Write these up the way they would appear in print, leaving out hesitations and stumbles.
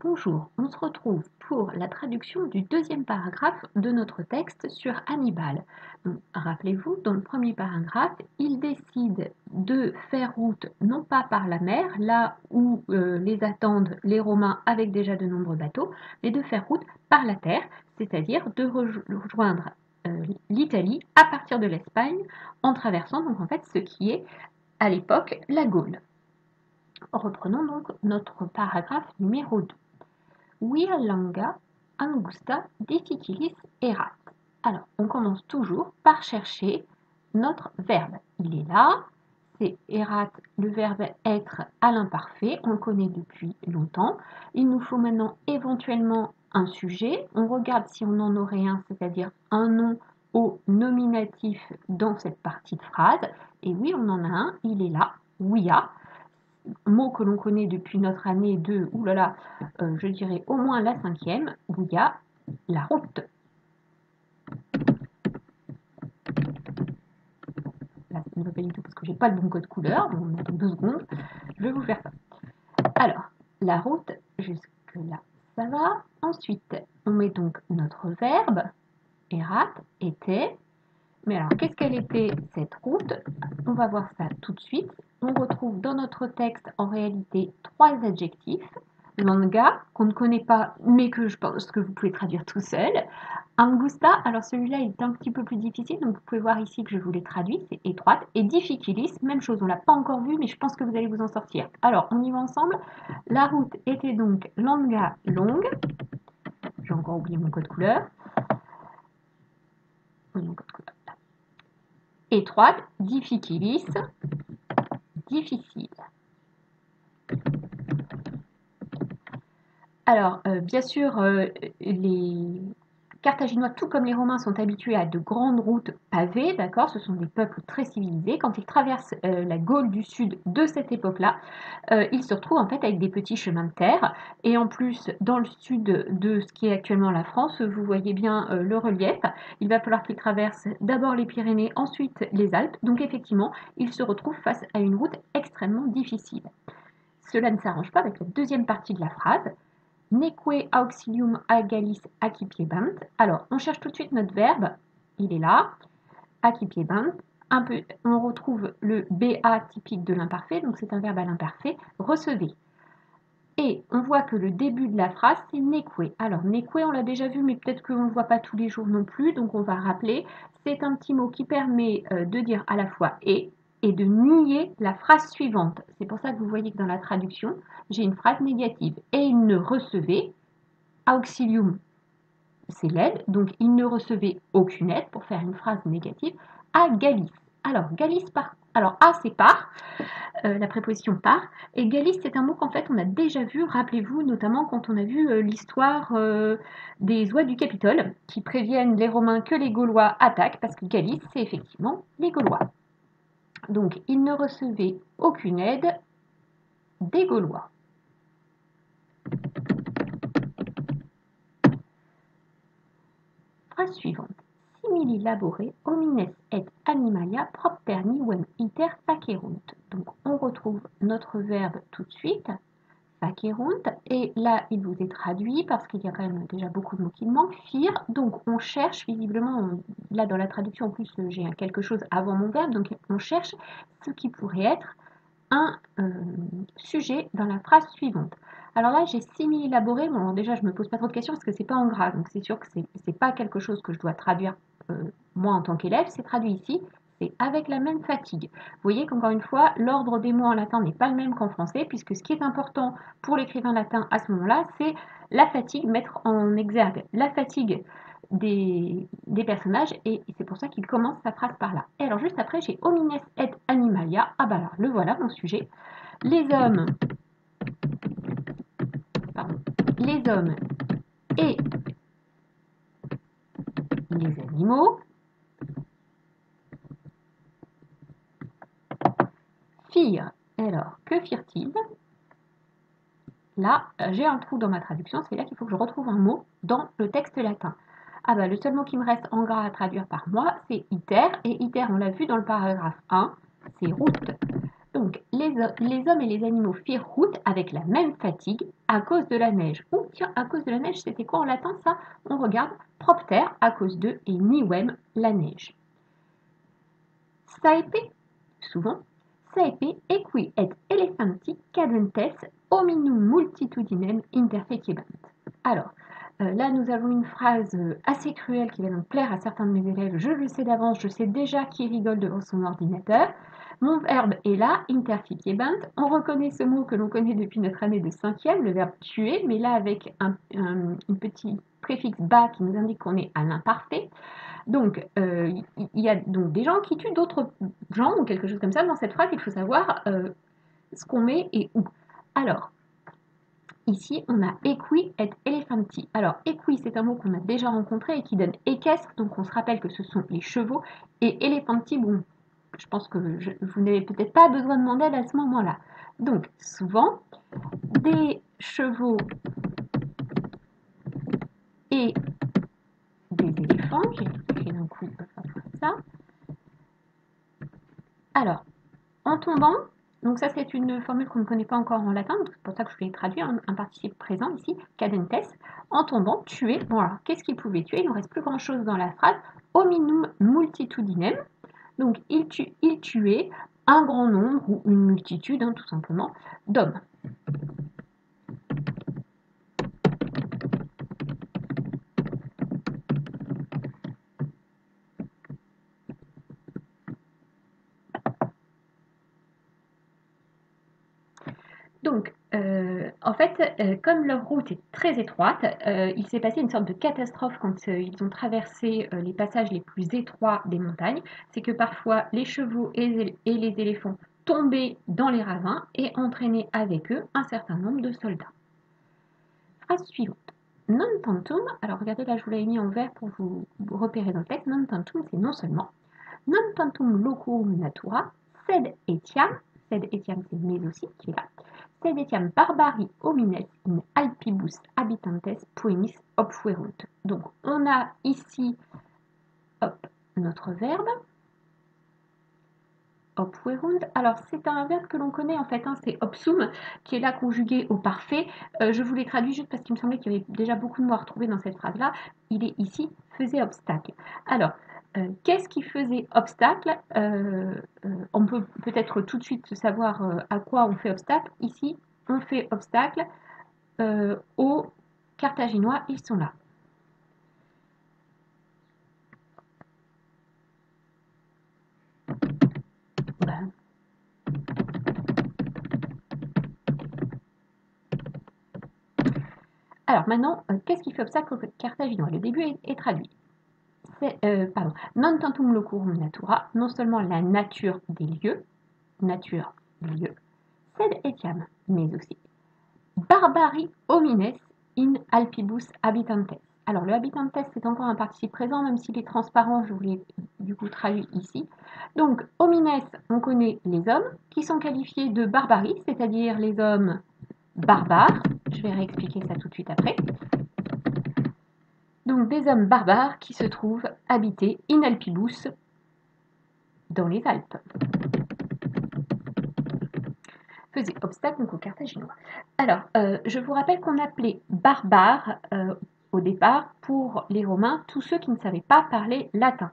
Bonjour, on se retrouve pour la traduction du deuxième paragraphe de notre texte sur Hannibal. Rappelez-vous, dans le premier paragraphe, il décide de faire route non pas par la mer, là où les attendent les Romains avec déjà de nombreux bateaux, mais de faire route par la terre, c'est-à-dire de rejoindre l'Italie à partir de l'Espagne en traversant donc en fait ce qui est à l'époque la Gaule. Reprenons donc notre paragraphe numéro 2. Via longa, angusta, difficilis erat. Alors, on commence toujours par chercher notre verbe. Il est là, c'est erat, le verbe être à l'imparfait, on le connaît depuis longtemps. Il nous faut maintenant éventuellement un sujet. On regarde si on en aurait un, c'est-à-dire un nom au nominatif dans cette partie de phrase. Et oui, on en a un, il est là, via. Mot que l'on connaît depuis notre année de, je dirais au moins la 5e, où il y a la route. Là, ça ne va pas du tout parce que j'ai pas le bon code couleur, donc on attend 2 secondes, je vais vous faire ça. Alors, la route, jusque là, ça va. Ensuite, on met donc notre verbe, erat, était. Mais alors, qu'est-ce qu'elle était cette route? On va voir ça tout de suite. On retrouve dans notre texte en réalité 3 adjectifs. Longa, qu'on ne connaît pas, mais que je pense que vous pouvez traduire tout seul. Angusta, alors celui-là est un petit peu plus difficile, donc vous pouvez voir ici que je vous l'ai traduit, c'est étroite. Et difficilis, même chose, on ne l'a pas encore vu, mais je pense que vous allez vous en sortir. Alors, on y va ensemble. La route était donc longa, longue. J'ai encore oublié mon code couleur. Étroite, difficilis, difficile. Alors, bien sûr, les Carthaginois, tout comme les Romains, sont habitués à de grandes routes pavées, d'accord? Ce sont des peuples très civilisés. Quand ils traversent la Gaule du Sud de cette époque-là, ils se retrouvent en fait avec des petits chemins de terre. Et en plus, dans le sud de ce qui est actuellement la France, vous voyez bien le relief. Il va falloir qu'ils traversent d'abord les Pyrénées, ensuite les Alpes. Donc effectivement, ils se retrouvent face à une route extrêmement difficile. Cela ne s'arrange pas avec la deuxième partie de la phrase. Neque auxilium agalis accipiebant. Alors, on cherche tout de suite notre verbe. Il est là. Accipiebant. On retrouve le BA typique de l'imparfait, donc c'est un verbe à l'imparfait. Recevez. Et on voit que le début de la phrase, c'est neque. Alors, neque, on l'a déjà vu, mais peut-être qu'on ne le voit pas tous les jours non plus, donc on va rappeler. C'est un petit mot qui permet de dire à la fois et de nier la phrase suivante. C'est pour ça que vous voyez que dans la traduction, j'ai une phrase négative. Et il ne recevait, auxilium, c'est l'aide, donc il ne recevait aucune aide pour faire une phrase négative, à Galis. Alors, Galis alors, A, c'est par, la préposition par, et Galis, c'est un mot qu'en fait on a déjà vu, rappelez-vous, notamment quand on a vu l'histoire des oies du Capitole, qui préviennent les Romains que les Gaulois attaquent, parce que Galis, c'est effectivement les Gaulois. Donc, il ne recevait aucune aide des Gaulois. Phrase suivante. Simili labore homines et animalia propter nivem iter facerunt. Donc, on retrouve notre verbe tout de suite, facerunt, et là, il vous est traduit parce qu'il y a quand même déjà beaucoup de mots qui manquent, fir. Donc, on cherche visiblement, là dans la traduction en plus, j'ai quelque chose avant mon verbe, donc on cherche ce qui pourrait être un sujet dans la phrase suivante. Alors là, j'ai simili-élaboré. Bon, alors déjà, je ne me pose pas trop de questions parce que c'est pas en gras. Donc, c'est sûr que c'est pas quelque chose que je dois traduire moi en tant qu'élève. C'est traduit ici. C'est avec la même fatigue. Vous voyez qu'encore une fois, l'ordre des mots en latin n'est pas le même qu'en français, puisque ce qui est important pour l'écrivain latin à ce moment-là, c'est la fatigue, mettre en exergue la fatigue des personnages, et c'est pour ça qu'il commence sa phrase par là. Et alors juste après, j'ai homines et animalia. Ah bah là, le voilà mon sujet. Les hommes, les hommes et les animaux firent. Alors, que firent-ils? Là, j'ai un trou dans ma traduction, c'est là qu'il faut que je retrouve un mot dans le texte latin. Ah bah, le seul mot qui me reste en gras à traduire par moi, c'est iter, et iter, on l'a vu dans le paragraphe 1, c'est route. Donc, les hommes et les animaux firent route avec la même fatigue à cause de la neige. Ou tiens, à cause de la neige, c'était quoi en latin ça? On regarde, propter à cause de et nivem, la neige. Saepe, souvent, saepe equi et elephanti cadentes hominum multitudinem interfecebant. Alors, là, nous avons une phrase assez cruelle qui va donc plaire à certains de mes élèves. Je le sais d'avance, je sais déjà qui rigole devant son ordinateur. Mon verbe est là, interfecebant. On reconnaît ce mot que l'on connaît depuis notre année de 5e, le verbe tuer, mais là avec un petit préfixe bas qui nous indique qu'on est à l'imparfait. Donc, il y a donc des gens qui tuent d'autres gens ou quelque chose comme ça. Dans cette phrase, il faut savoir ce qu'on met et où. Alors, ici, on a equi et elephanti. Alors, equi, c'est un mot qu'on a déjà rencontré et qui donne équestre, donc on se rappelle que ce sont les chevaux. Et elephanti, bon, je pense que vous n'avez peut-être pas besoin de mon aide à ce moment-là. Donc, souvent, des chevaux et des éléphants, j'ai écrit d'un coup ça. Alors, en tombant, donc ça c'est une formule qu'on ne connaît pas encore en latin, donc c'est pour ça que je l'ai traduit un participe présent ici, cadentes. En tombant, tuer. Bon alors, qu'est-ce qu'il pouvait tuer? Il ne reste plus grand chose dans la phrase. Hominum multitudinem. Donc il tuait un grand nombre ou une multitude, tout simplement, d'hommes. Donc, en fait, comme leur route est très étroite, il s'est passé une sorte de catastrophe quand ils ont traversé les passages les plus étroits des montagnes. C'est que parfois les chevaux et les éléphants tombaient dans les ravins et entraînaient avec eux un certain nombre de soldats. Phrase suivante. Non tantum, alors regardez là je vous l'avais mis en vert pour vous repérer dans le texte, non tantum c'est non seulement, non tantum locum natura, sed etiam c'est mais aussi qui est là, sed etiam barbari homines in alpibus habitantes poemis obfuerunt. Donc on a ici notre verbe, obfuerunt. Alors c'est un verbe que l'on connaît en fait, c'est obsum, qui est là conjugué au parfait. Je vous l'ai traduit juste parce qu'il me semblait qu'il y avait déjà beaucoup de mots à retrouver dans cette phrase-là. Il est ici, faisait obstacle. Alors, qu'est-ce qui faisait obstacle? On peut peut-être tout de suite savoir à quoi on fait obstacle. Ici, on fait obstacle aux Carthaginois, ils sont là. Ben. Alors maintenant, qu'est-ce qui fait obstacle aux Carthaginois? Le début est traduit. Non tantum locurum natura, non seulement la nature des lieux, sed etiam, mais aussi barbari homines in alpibus habitantes. Alors le habitantes c'est encore un participe présent, même s'il est transparent, je vous l'ai du coup traduit ici. Donc homines, on connaît les hommes qui sont qualifiés de barbarie, c'est-à-dire les hommes barbares. Je vais réexpliquer ça tout de suite après. Donc des hommes barbares qui se trouvent habités in alpibus, dans les Alpes. Faisait obstacle donc aux Carthaginois. Alors, je vous rappelle qu'on appelait barbares au départ pour les Romains tous ceux qui ne savaient pas parler latin.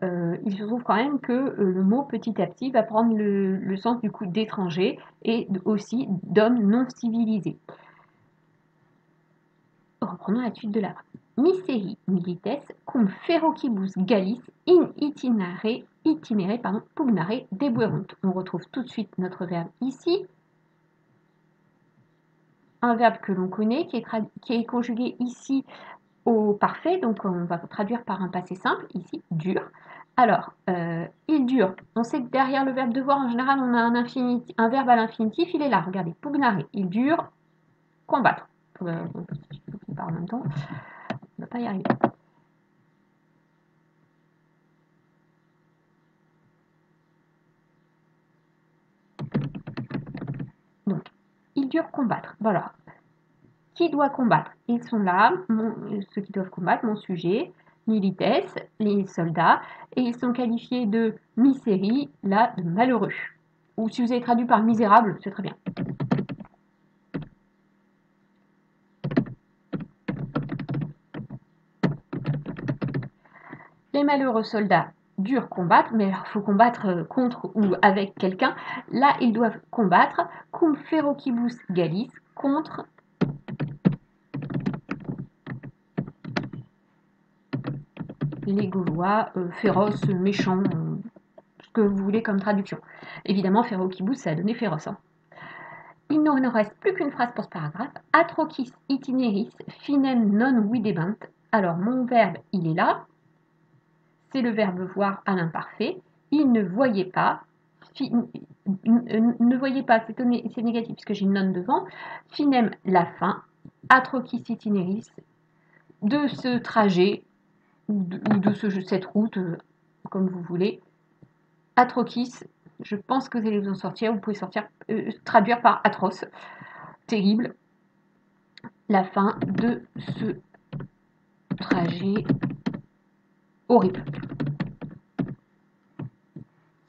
Il se trouve quand même que le mot petit à petit va prendre le sens du coup d'étranger et aussi d'hommes non civilisés. Reprenons la suite de la phrase. Miseri milites cum ferocibus gallis in itinere pugnare debuerunt. On retrouve tout de suite notre verbe ici, un verbe que l'on connaît, qui est conjugué ici au parfait, donc on va traduire par un passé simple, ici, dur. Alors, il dure. On sait que derrière le verbe devoir, en général, on a un verbe à l'infinitif, il est là, regardez, pugnare, il dure, combattre. Je parle en même temps, on ne va pas y arriver. Donc, il dure combattre. Voilà. Qui doit combattre? Ils sont là, ceux qui doivent combattre, mon sujet, milites, les soldats, et ils sont qualifiés de miseri, là, de malheureux, ou si vous avez traduit par misérable, c'est très bien. Les malheureux soldats durent combattre, mais alors il faut combattre contre ou avec quelqu'un. Là, ils doivent combattre cum ferocibus Gallis, contre les Gaulois, féroces, méchants, ce que vous voulez comme traduction. Évidemment, ferocibus, ça a donné féroce. Hein. Il ne reste plus qu'une phrase pour ce paragraphe. Atrocis itineris finem non videbant. Alors, mon verbe, il est là. C'est le verbe voir à l'imparfait. Il ne voyait pas. Ne voyez pas, c'est négatif puisque j'ai une non devant. Finem, la fin. Atrocis itineris, de ce trajet, ou de cette route, comme vous voulez. Atrocis, je pense que vous allez vous en sortir. Vous pouvez traduire par atroce, terrible. La fin de ce trajet horrible.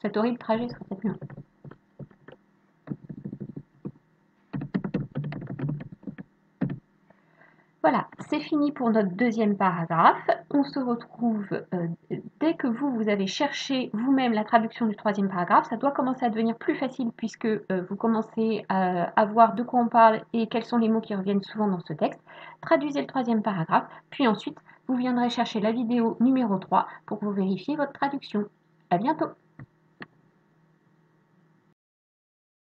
Cet horrible trajet serait peut-être mieux. Voilà, c'est fini pour notre deuxième paragraphe. On se retrouve dès que vous avez cherché vous-même la traduction du troisième paragraphe. Ça doit commencer à devenir plus facile puisque vous commencez à voir de quoi on parle et quels sont les mots qui reviennent souvent dans ce texte. Traduisez le troisième paragraphe, puis ensuite vous viendrez chercher la vidéo numéro 3 pour vous vérifier votre traduction. À bientôt!